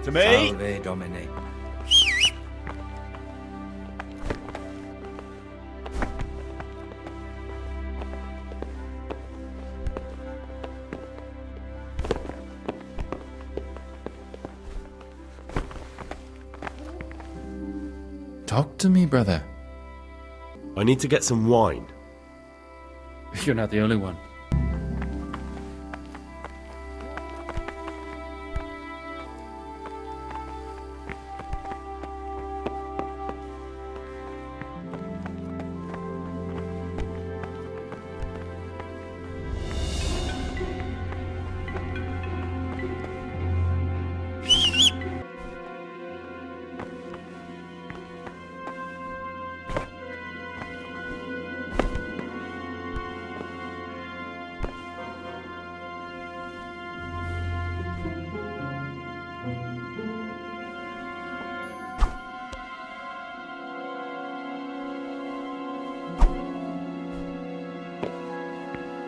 To me? Salve Domine. Talk to me, brother. I need to get some wine. You're not the only one.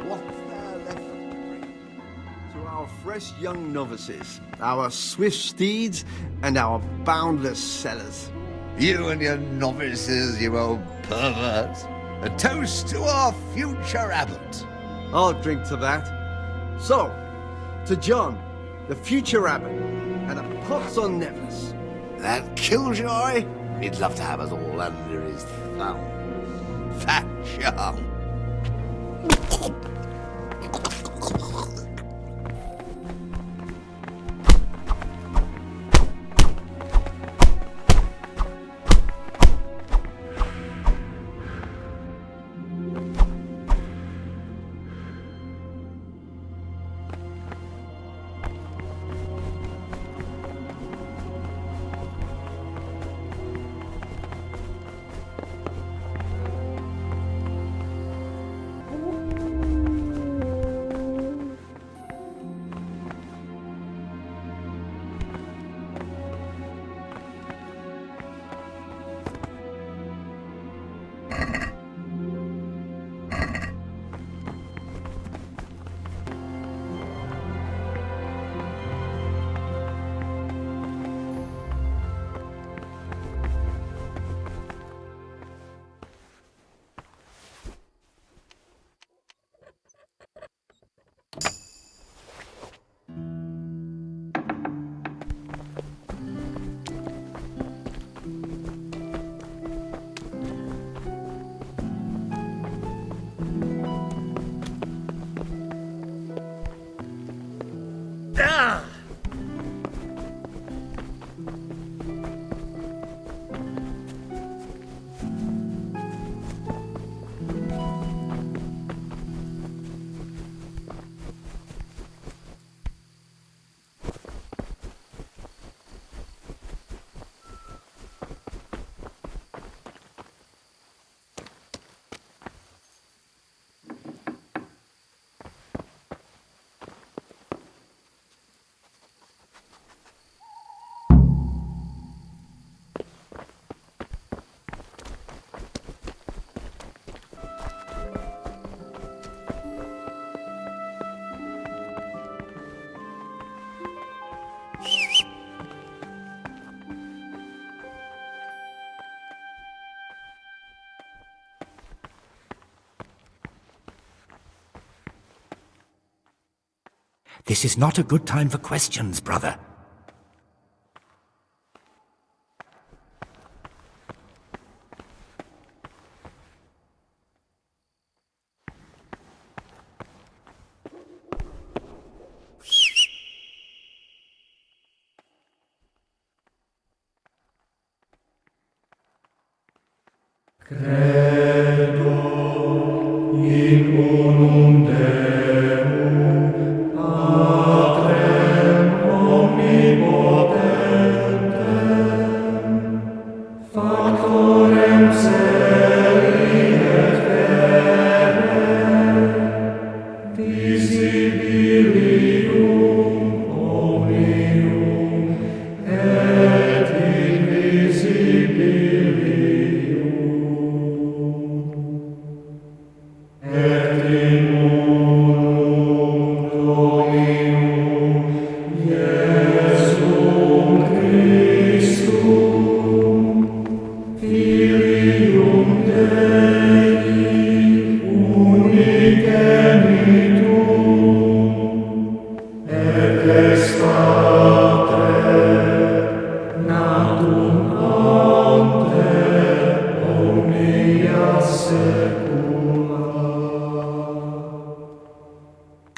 What's there left to bring to our fresh young novices, our swift steeds, and our boundless cellars? You and your novices, you old pervert. A toast to our future abbot. I'll drink to that. So, to John, the future abbot, and a pox on Nevis. That killjoy, he'd love to have us all under his thumb. Fat young. This is not a good time for questions, brother.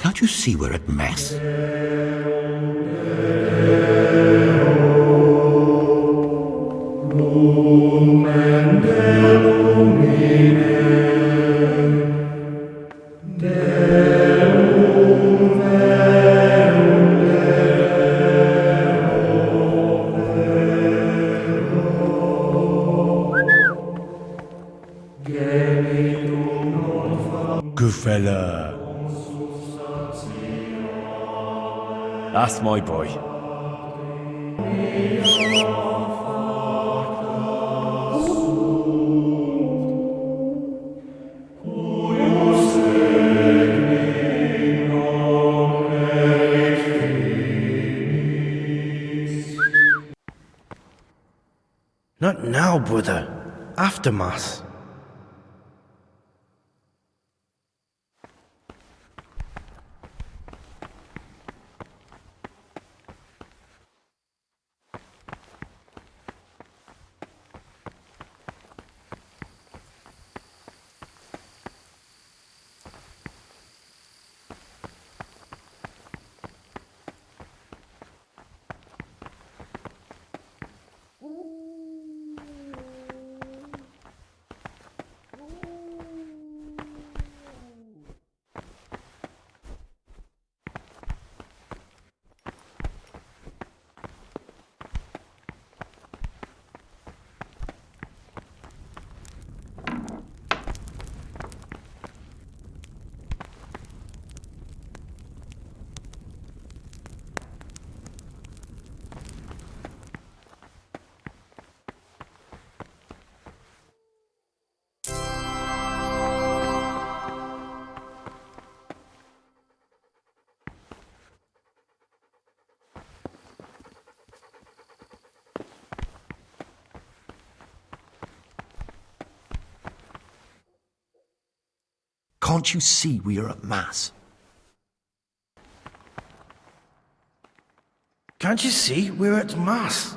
Can't you see we're at Mass? Good fella. That's my boy. Not now, brother. After Mass. Can't you see we are at Mass? Can't you see we're at Mass?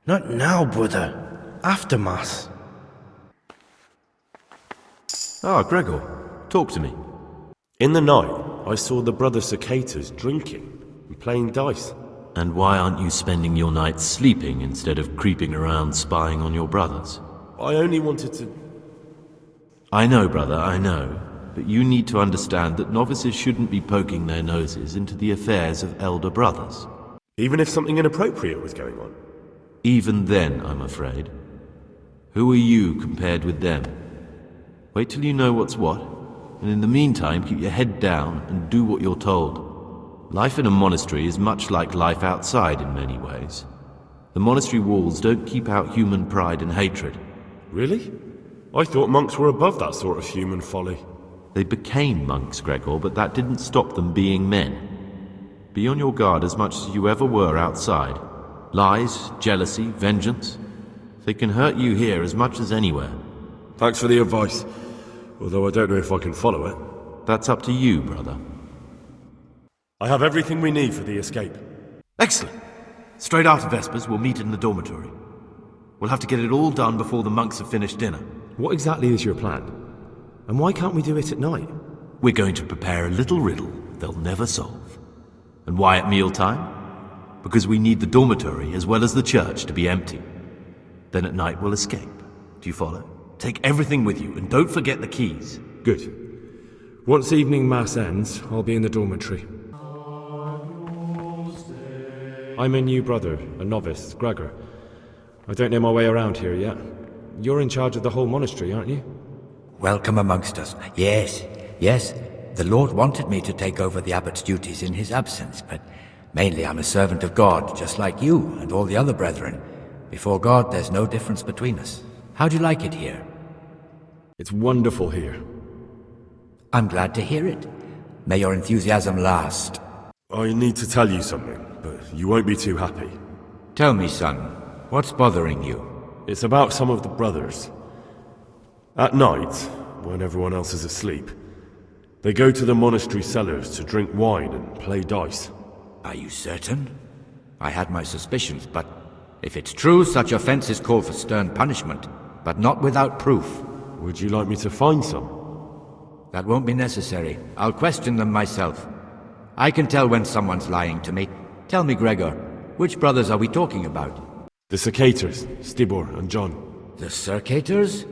Not now, brother. After Mass. Ah, Gregor, talk to me. In the night, I saw the brother cicadas drinking and playing dice. And why aren't you spending your nights sleeping instead of creeping around spying on your brothers? I only wanted to... I know, brother, I know. But you need to understand that novices shouldn't be poking their noses into the affairs of elder brothers. Even if something inappropriate was going on. Even then, I'm afraid. Who are you compared with them? Wait till you know what's what, and in the meantime keep your head down and do what you're told. Life in a monastery is much like life outside in many ways. The monastery walls don't keep out human pride and hatred. Really? I thought monks were above that sort of human folly. They became monks, Gregor, but that didn't stop them being men. Be on your guard as much as you ever were outside. Lies, jealousy, vengeance. They can hurt you here as much as anywhere. Thanks for the advice, although I don't know if I can follow it. That's up to you, brother. I have everything we need for the escape. Excellent. Straight after Vespers, we'll meet in the dormitory. We'll have to get it all done before the monks have finished dinner. What exactly is your plan? And why can't we do it at night? We're going to prepare a little riddle they'll never solve. And why at mealtime? Because we need the dormitory as well as the church to be empty. Then at night we'll escape. Do you follow? Take everything with you and don't forget the keys. Good. Once evening mass ends, I'll be in the dormitory. I'm a new brother, a novice, Gregor. I don't know my way around here yet. You're in charge of the whole monastery, aren't you? Welcome amongst us. Yes, yes. The Lord wanted me to take over the abbot's duties in his absence, but mainly I'm a servant of God, just like you and all the other brethren. Before God, there's no difference between us. How do you like it here? It's wonderful here. I'm glad to hear it. May your enthusiasm last. I need to tell you something, but you won't be too happy. Tell me, son, what's bothering you? It's about some of the brothers. At night, when everyone else is asleep, they go to the monastery cellars to drink wine and play dice. Are you certain? I had my suspicions, but if it's true, such offenses call for stern punishment, but not without proof. Would you like me to find some? That won't be necessary. I'll question them myself. I can tell when someone's lying to me. Tell me, Gregor, which brothers are we talking about? The Cicators, Stibor and John. The Circators?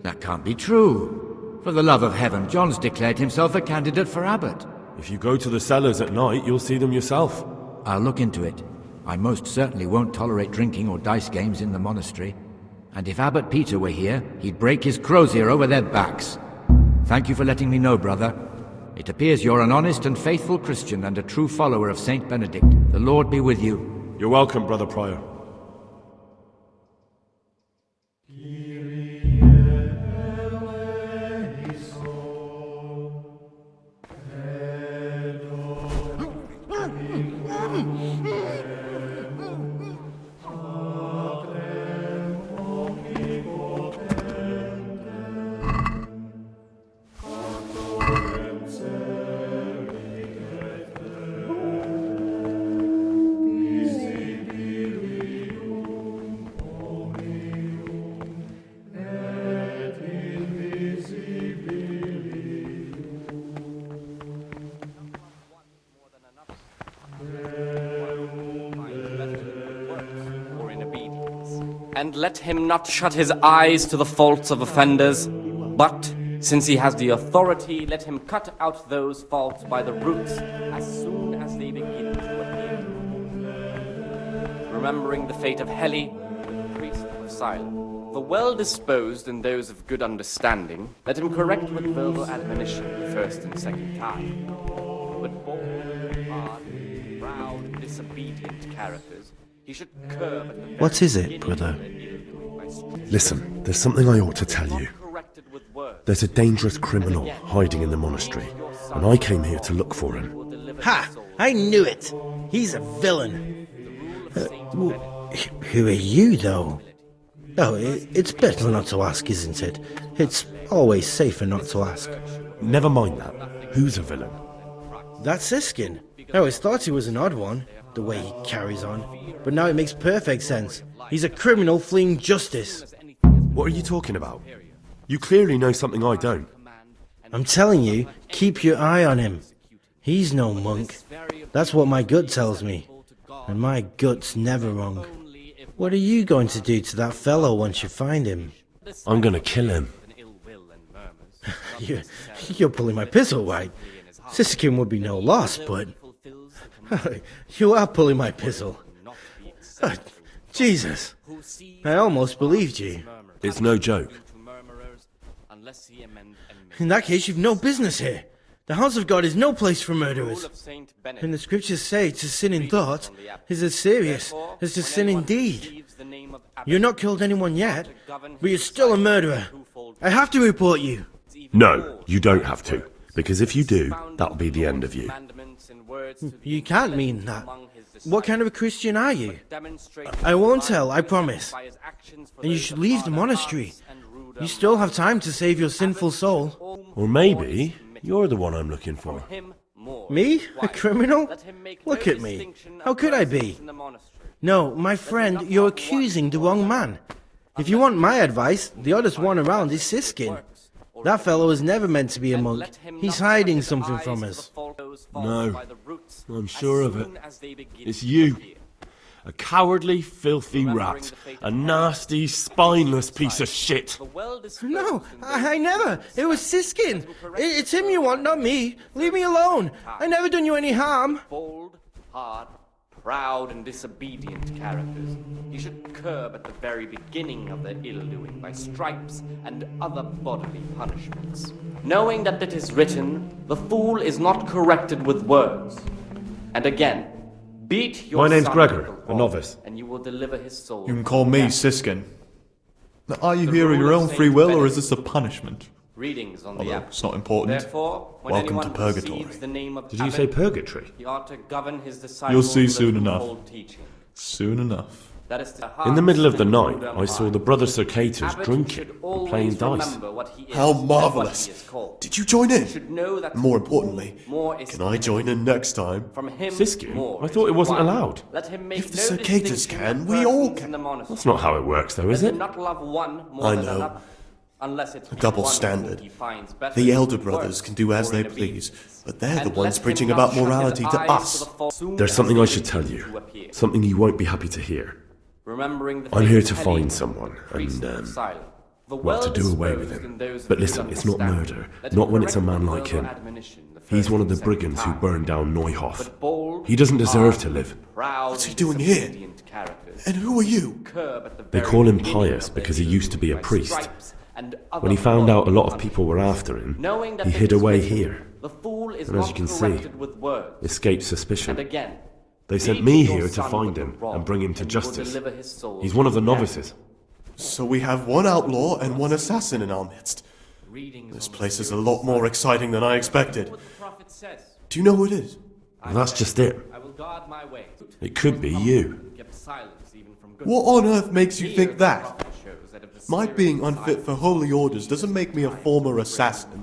That can't be true. For the love of heaven, John's declared himself a candidate for abbot. If you go to the cellars at night, you'll see them yourself. I'll look into it. I most certainly won't tolerate drinking or dice games in the monastery. And if Abbot Peter were here, he'd break his crozier over their backs. Thank you for letting me know, brother. It appears you're an honest and faithful Christian and a true follower of Saint Benedict. The Lord be with you. You're welcome, Brother Prior. And let him not shut his eyes to the faults of offenders, but, since he has the authority, let him cut out those faults by the roots as soon as they begin to appear. Remembering the fate of Heli, the priest of Silence, the well-disposed and those of good understanding, let him correct with verbal admonition the first and second time. But bold, hard, proud, disobedient characters, he should curb at the What is it, brother? Listen, there's something I ought to tell you. There's a dangerous criminal hiding in the monastery, and I came here to look for him. Ha! I knew it! He's a villain. Who are you, though? Oh, it's better not to ask, isn't it? It's always safer not to ask. Never mind that. Who's a villain? That's Siskin. I always thought he was an odd one, the way he carries on. But now it makes perfect sense. He's a criminal fleeing justice. What are you talking about? You clearly know something I don't. I'm telling you, keep your eye on him. He's no monk. That's what my gut tells me. And my gut's never wrong. What are you going to do to that fellow once you find him? I'm gonna kill him. You're pulling my pistol, right? Siskin would be no loss, but... You are pulling my pistol. Jesus. I almost believed you. It's no joke. In that case, you've no business here. The house of God is no place for murderers. And the scriptures say to sin in thought is as serious as to sin in deed. You've not killed anyone yet, but you're still a murderer. I have to report you. No, you don't have to. Because if you do, that'll be the end of you. You can't mean that. What kind of a Christian are you? I won't tell, I promise. And you should leave the monastery. You still have time to save your sinful soul. Or maybe you're the one I'm looking for. Me? A criminal? Look at me. How could I be? No, my friend, you're accusing the wrong man. If you want my advice, the oddest one around is Siskin. That fellow was never meant to be a monk. He's hiding something from us. No, I'm sure of it. It's you. A cowardly, filthy rat. A nasty, spineless piece of shit. No, I never. It was Siskin. It's him you want, not me. Leave me alone. I never done you any harm. Bold, hard, proud and disobedient characters, he should curb at the very beginning of their ill-doing by stripes and other bodily punishments. Knowing that it is written, the fool is not corrected with words. And again, beat your My name's son Gregor, with the a rod, novice. and you will deliver his soul. You can call me Siskin. Now, are you here of your own free will, or is this a punishment? Readings on Although the app. it's not important. Therefore, when Welcome anyone to purgatory. receives the name of Did you abbot, say purgatory? he ought to govern his disciples You'll see with soon the enough. twofold teaching. Soon enough. That is to In the middle of the heart night, and I saw the brother Circators Abbot drinking should and always playing dice. remember what he is How and what marvellous. he is called. Did you join in? Should know that More importantly, more is can I join in next time? from him Siskin? more I is thought it wasn't required. allowed. Let him make If the no Circators distinction can, of we all persons can. in the monastery. That's not how it works, though, is Let it? him not love one more I than know. another. Unless it's A double one standard. he finds better The in elder good brothers works can do as or they in please, obedience. but they're the And ones let preaching him not about shut his morality to eyes us. the false soon There's as something they I should begin tell you. to appear. Something you won't be happy to hear. Remembering the I'm here fate to of find Helene, someone priest and, of Silence. The well, to world do is away with exposed in him. those But who listen, it's not understand murder. that Not when it's a correct man word like or him. admonition the He's first one of the and second brigands who time. burned down Neuhoff. But bold, He doesn't deserve hard, to live. proud, What's he and doing here? disobedient characters And who are you? curb at the They very call him beginning Pious of their because he used to be a by priest. stripes and other When he found out a lot of bodily people were after him, knowing that he it hid is away written, here. The fool is And as not you can see, corrected with words. escaped And suspicion. again, They sent beat me your here to son find with the him rod, and bring him to and you will justice. deliver his soul He's one of the to death. novices. So we have one outlaw and one assassin in our midst. Readings This on the place is a spirit lot of more silence. exciting than I expected. What the prophet says. Do you know who it is? Well, that's just it. I will guard my way. It could be you. Kept silence even from good. What on earth makes you Here think the that? prophet shows that if the My spirit being of unfit for holy orders doesn't make me a former assassin.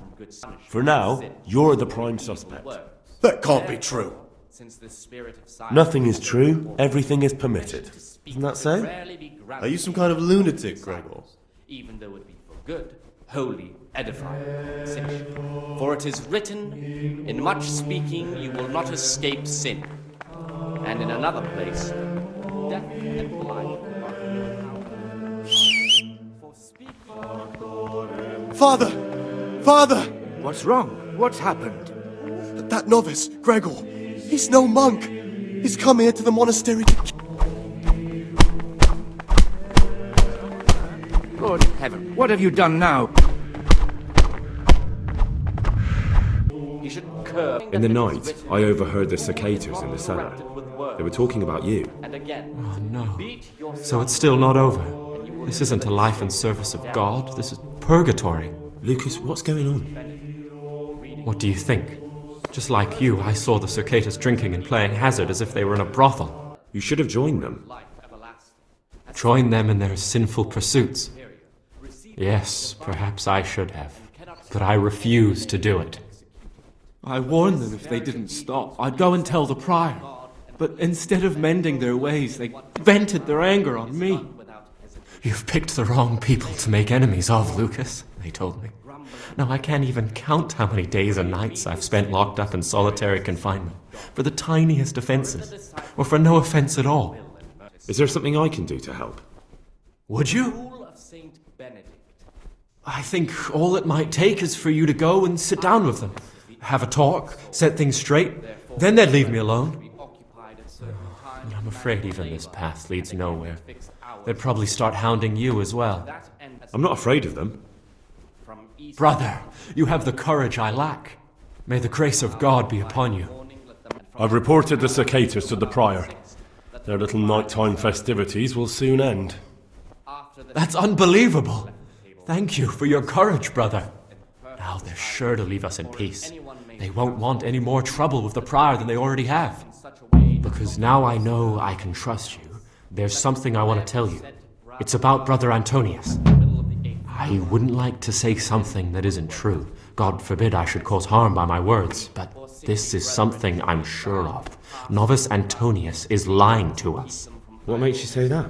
For now, you're the prime suspect. That can't be true. Since the spirit of silence Nothing is true, everything is permitted. Isn't that so? rarely be Are you some kind of lunatic, Gregor? even though it be for good, holy, edifying conversation. For it is written, in much speaking you will not escape sin. And in another place, death and life are in your power. For speaking... Father! Father! What's wrong? What's happened? That novice, Gregor, he's no monk. He's come here to the monastery to... Good heaven, what have you done now? You should curb... In the night, I overheard the cicadas in the cellar. They were talking about you. And again, Oh no. beat your So it's still not over. This isn't a life in service of God. This is purgatory. Lucas, what's going on? What do you think? Just like you, I saw the cicadas drinking and playing hazard as if they were in a brothel. You should have joined them. life everlasting. Join them in their sinful pursuits. Yes, perhaps I should have. But I refuse to do it. I warned them if they didn't stop, I'd go and tell the prior. But instead of mending their ways, they vented their anger on me. You've picked the wrong people to make enemies of, Lucas, they told me. Now I can't even count how many days and nights I've spent locked up in solitary confinement for the tiniest offenses, or for no offense at all. Is there something I can do to help? Would you? Rule of Saint Benedict. I think all it might take is for you to go and sit down with them, have a talk, set things straight, then they'd leave me alone. But I'm afraid even this path leads nowhere. They'd probably start hounding you as well. I'm not afraid of them. Brother, you have the courage I lack. May the grace of God be upon you. I've reported the cicadas to the prior. Their little nighttime festivities will soon end. That's unbelievable. Thank you for your courage, brother. Now they're sure to leave us in peace. They won't want any more trouble with the prior than they already have. Because now I know I can trust you, there's something I want to tell you. It's about Brother Antonius. I wouldn't like to say something that isn't true. God forbid I should cause harm by my words, but this is something I'm sure of. Novice Antonius is lying to us. What makes you say that?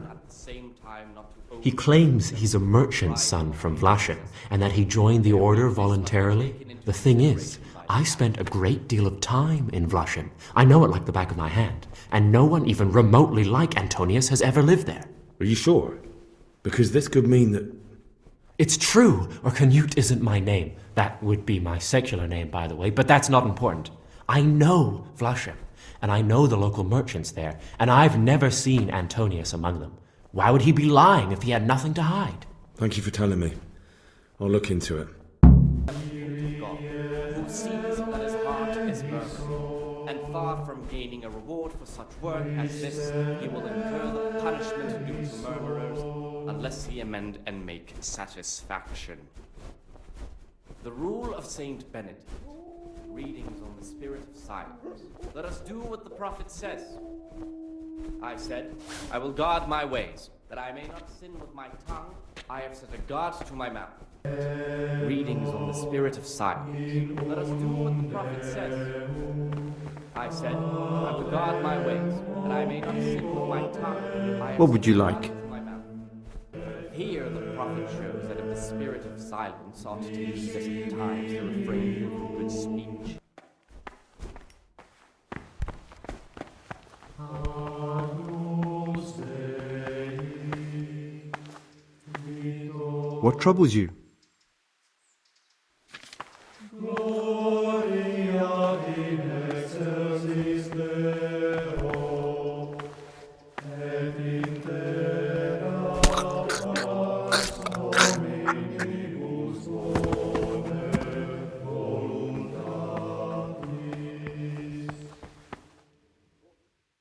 He claims he's a merchant's son from Vlashim, and that he joined the order voluntarily. The thing is, I spent a great deal of time in Vlashim. I know it like the back of my hand, and no one even remotely like Antonius has ever lived there. Are you sure? Because this could mean that... It's true, or Canute isn't my name. That would be my secular name, by the way, but that's not important. I know Vlashim, and I know the local merchants there, and I've never seen Antonius among them. Why would he be lying if he had nothing to hide? Thank you for telling me. I'll look into it. God, who sees that his heart is murmuring, and far from gaining a reward for such work as this, he will incur the punishment due to murmurers, unless he amend and make satisfaction. The rule of Saint Benedict. Readings on the spirit of silence. Let us do what the prophet says. I said, I will guard my ways, that I may not sin with my tongue. I have set a guard to my mouth. Readings on the spirit of silence. Let us do what the prophet says. I said, I will guard my ways, that I may not sin with my tongue. I have What would you set a like? guard to my mouth. Here the prophet shows that if the spirit of silence ought to lead us at times to refrain from good speech. What troubles you?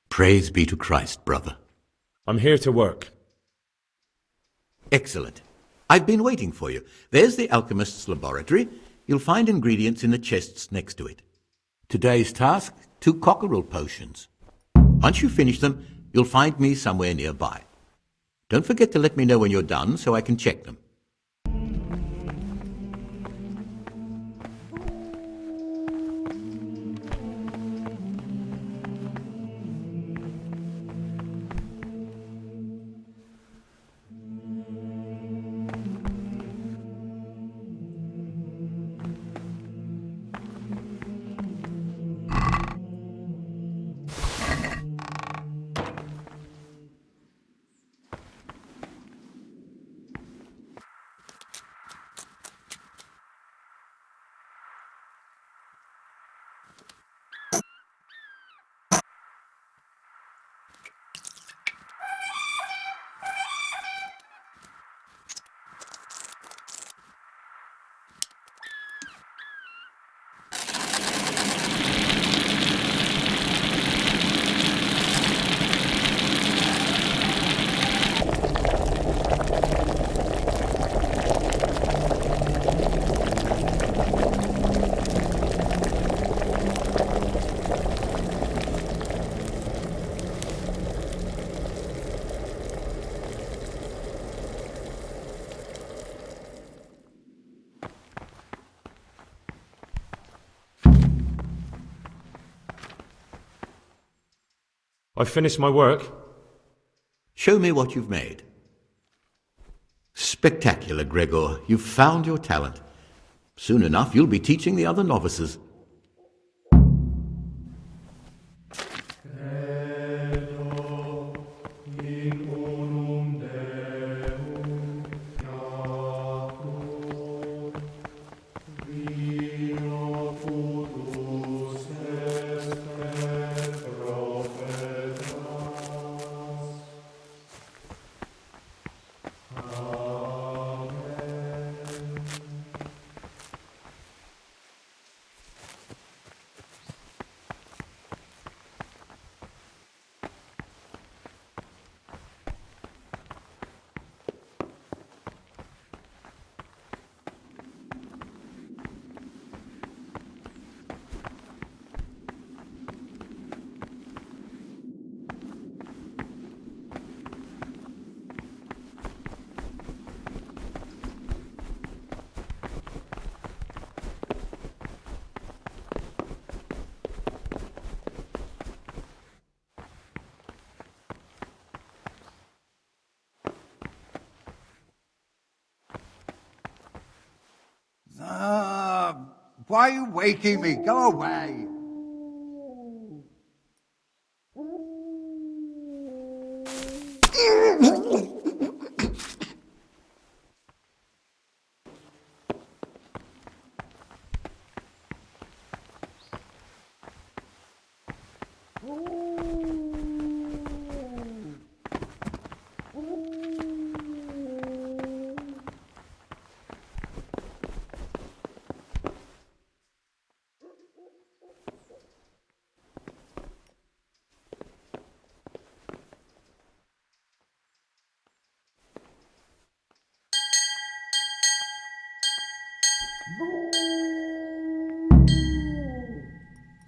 Praise be to Christ, brother. I'm here to work. Excellent. I've been waiting for you. There's the alchemist's laboratory. You'll find ingredients in the chests next to it. Today's task, 2 cockerel potions. Once you finish them, you'll find me somewhere nearby. Don't forget to let me know when you're done so I can check them. I've finished my work. Show me what you've made. Spectacular, Gregor. You've found your talent. Soon enough, you'll be teaching the other novices. Why are you waking me? Go away!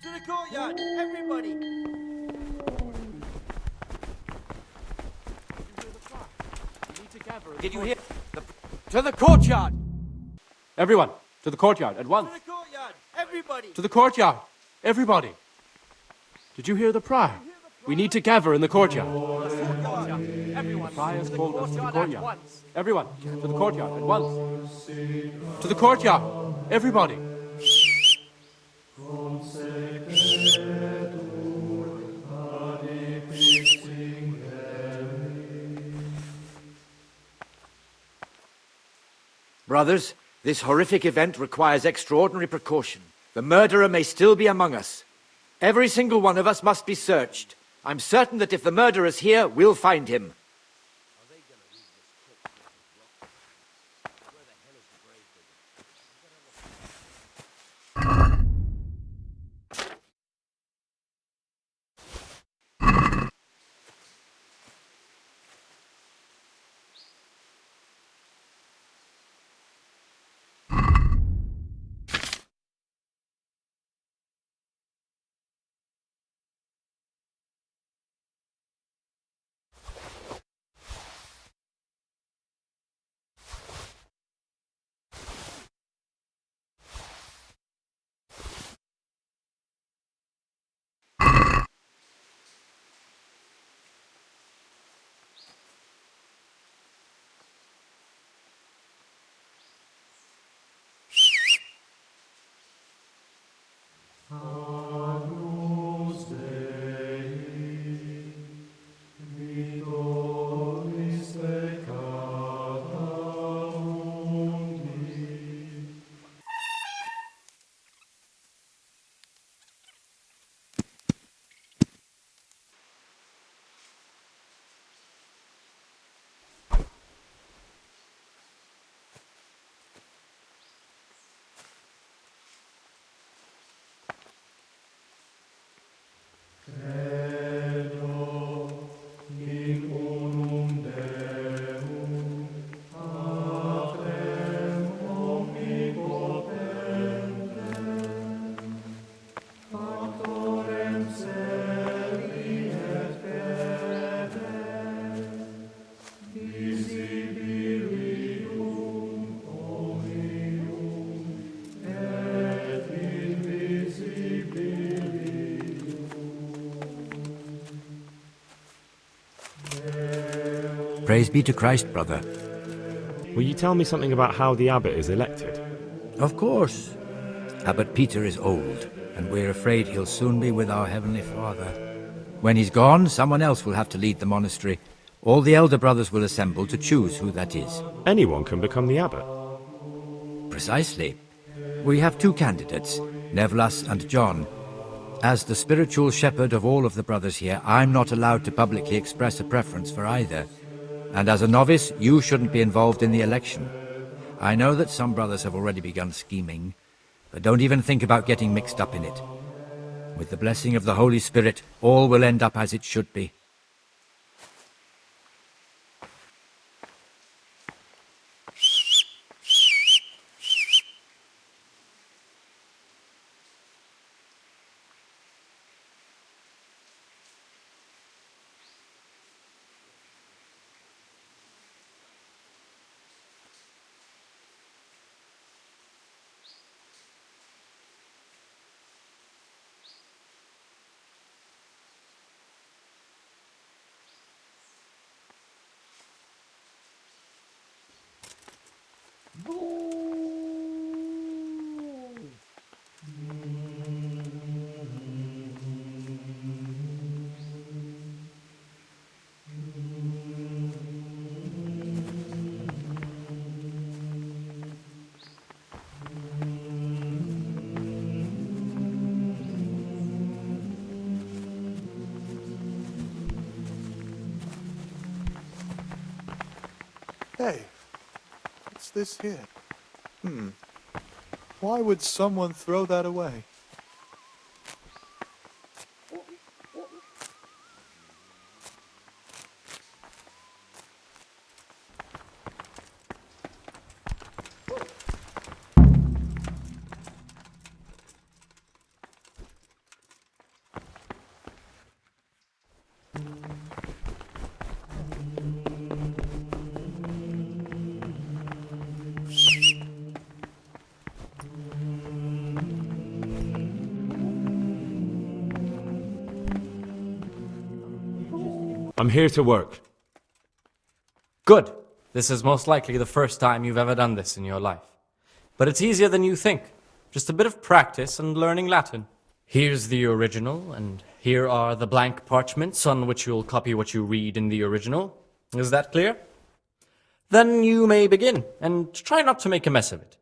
To the courtyard, everybody! Did you hear? To the courtyard! Everyone, to the courtyard, at once. To the courtyard, everybody! To the courtyard, everybody. Did you hear the prior? We need to gather in the courtyard. The Pious called us to the courtyard. Everyone, to the courtyard at once. To the courtyard, everybody. Brothers, this horrific event requires extraordinary precaution. The murderer may still be among us. Every single one of us must be searched. I'm certain that if the murderer's here, we'll find him. Praise be to Christ, brother. Will you tell me something about how the abbot is elected? Of course. Abbot Peter is old, and we're afraid he'll soon be with our Heavenly Father. When he's gone, someone else will have to lead the monastery. All the elder brothers will assemble to choose who that is. Anyone can become the abbot? Precisely. We have two candidates, Nevlas and John. As the spiritual shepherd of all of the brothers here, I'm not allowed to publicly express a preference for either. And as a novice, you shouldn't be involved in the election. I know that some brothers have already begun scheming, but don't even think about getting mixed up in it. With the blessing of the Holy Spirit, all will end up as it should be. Hey, what's this here? Why would someone throw that away? I'm here to work. Good. This is most likely the first time you've ever done this in your life. But it's easier than you think. Just a bit of practice and learning Latin. Here's the original, and here are the blank parchments on which you'll copy what you read in the original. Is that clear? Then you may begin, and try not to make a mess of it.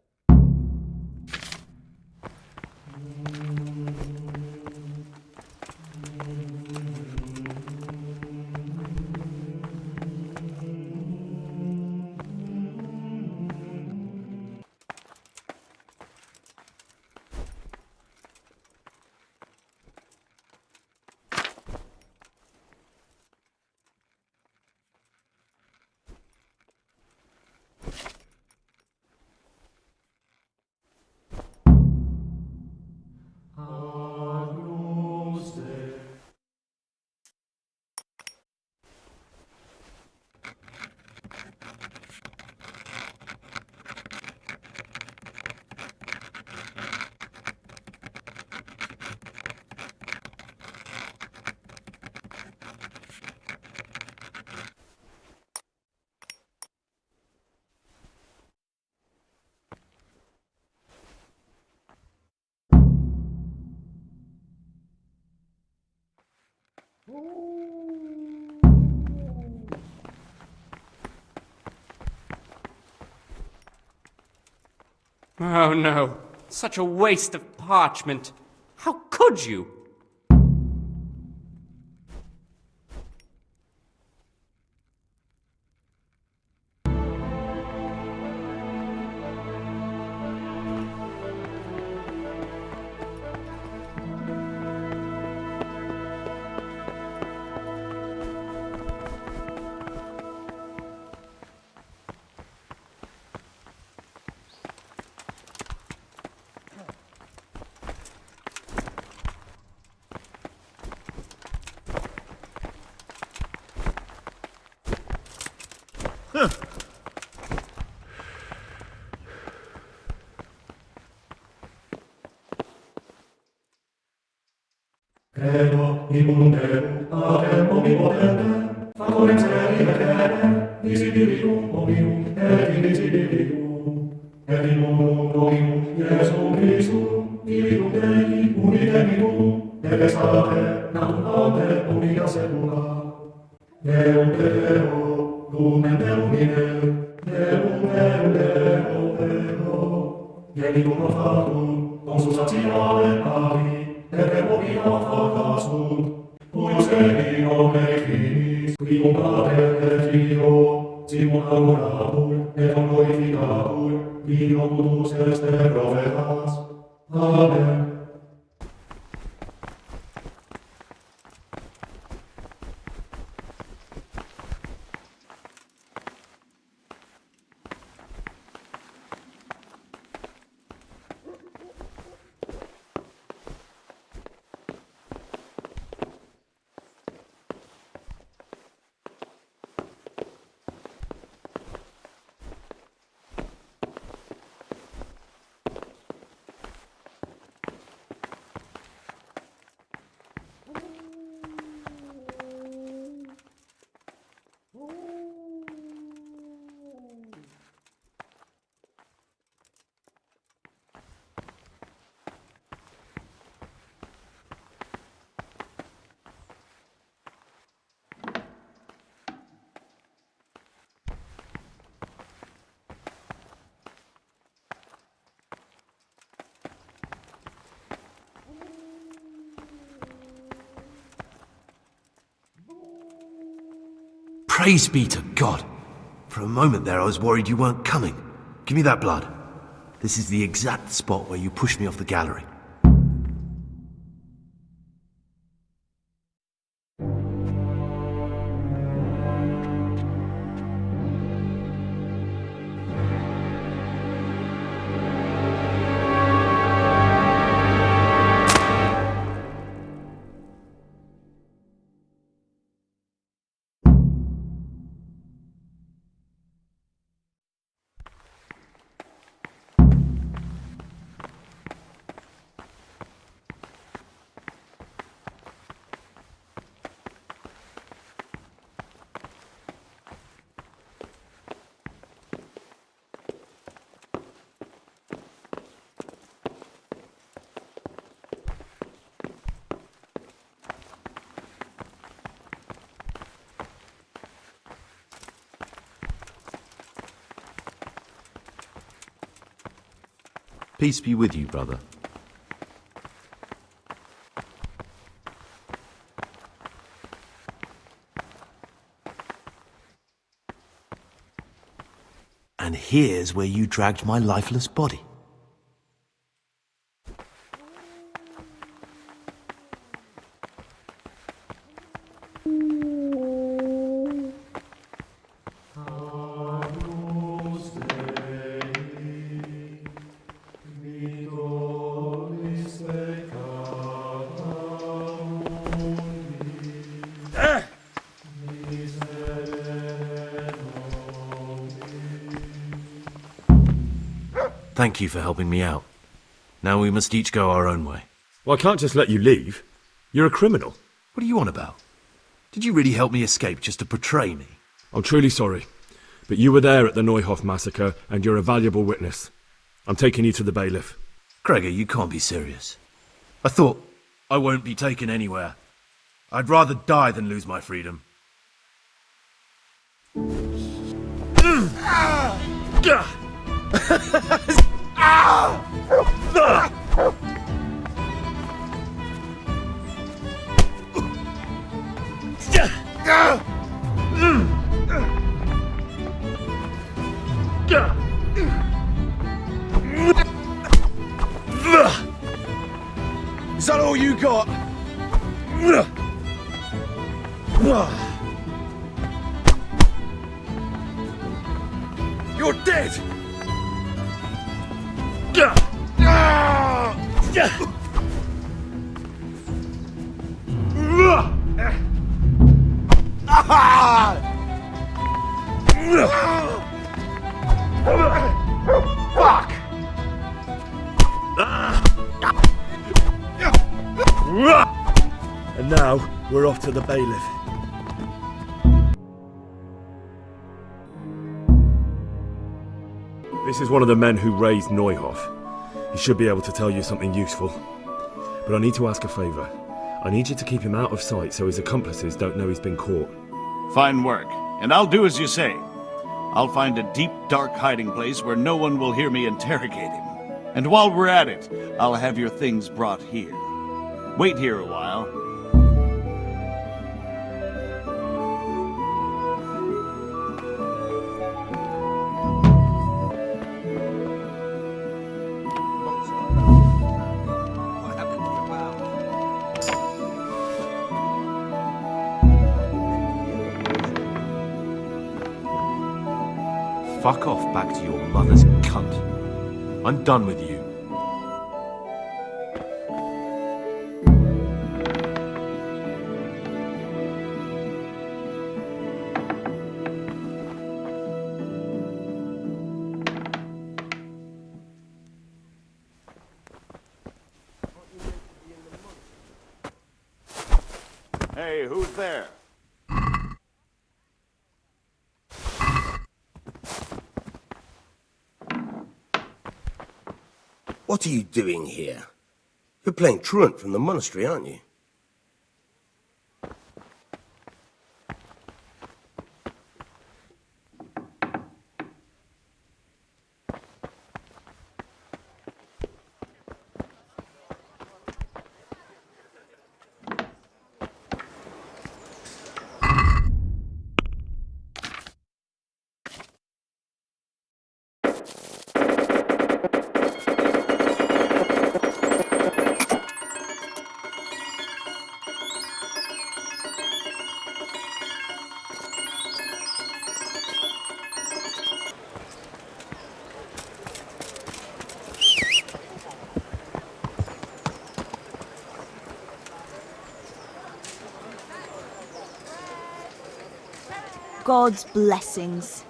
Oh no, such a waste of parchment. How could you? Praise be to God! For a moment there I was worried you weren't coming. Give me that blood. This is the exact spot where you pushed me off the gallery. Peace be with you, brother. And here's where you dragged my lifeless body. Thank you for helping me out. Now we must each go our own way. Well, I can't just let you leave. You're a criminal. What are you on about? Did you really help me escape just to betray me? I'm truly sorry, but you were there at the Neuhoff massacre, and you're a valuable witness. I'm taking you to the bailiff. Gregor, you can't be serious. I thought I won't be taken anywhere. I'd rather die than lose my freedom. Is that all you got? You're dead! Fuck! And now, we're off to the bailiff. This is one of the men who raised Neuhoff. He should be able to tell you something useful. But I need to ask a favour. I need you to keep him out of sight so his accomplices don't know he's been caught. Fine work, and I'll do as you say. I'll find a deep, dark hiding place where no one will hear me interrogate him. And while we're at it, I'll have your things brought here. Wait here a while. Fuck off back to your mother's cunt. I'm done with you. Hey, who's there? What are you doing here? You're playing truant from the monastery, aren't you? God's blessings.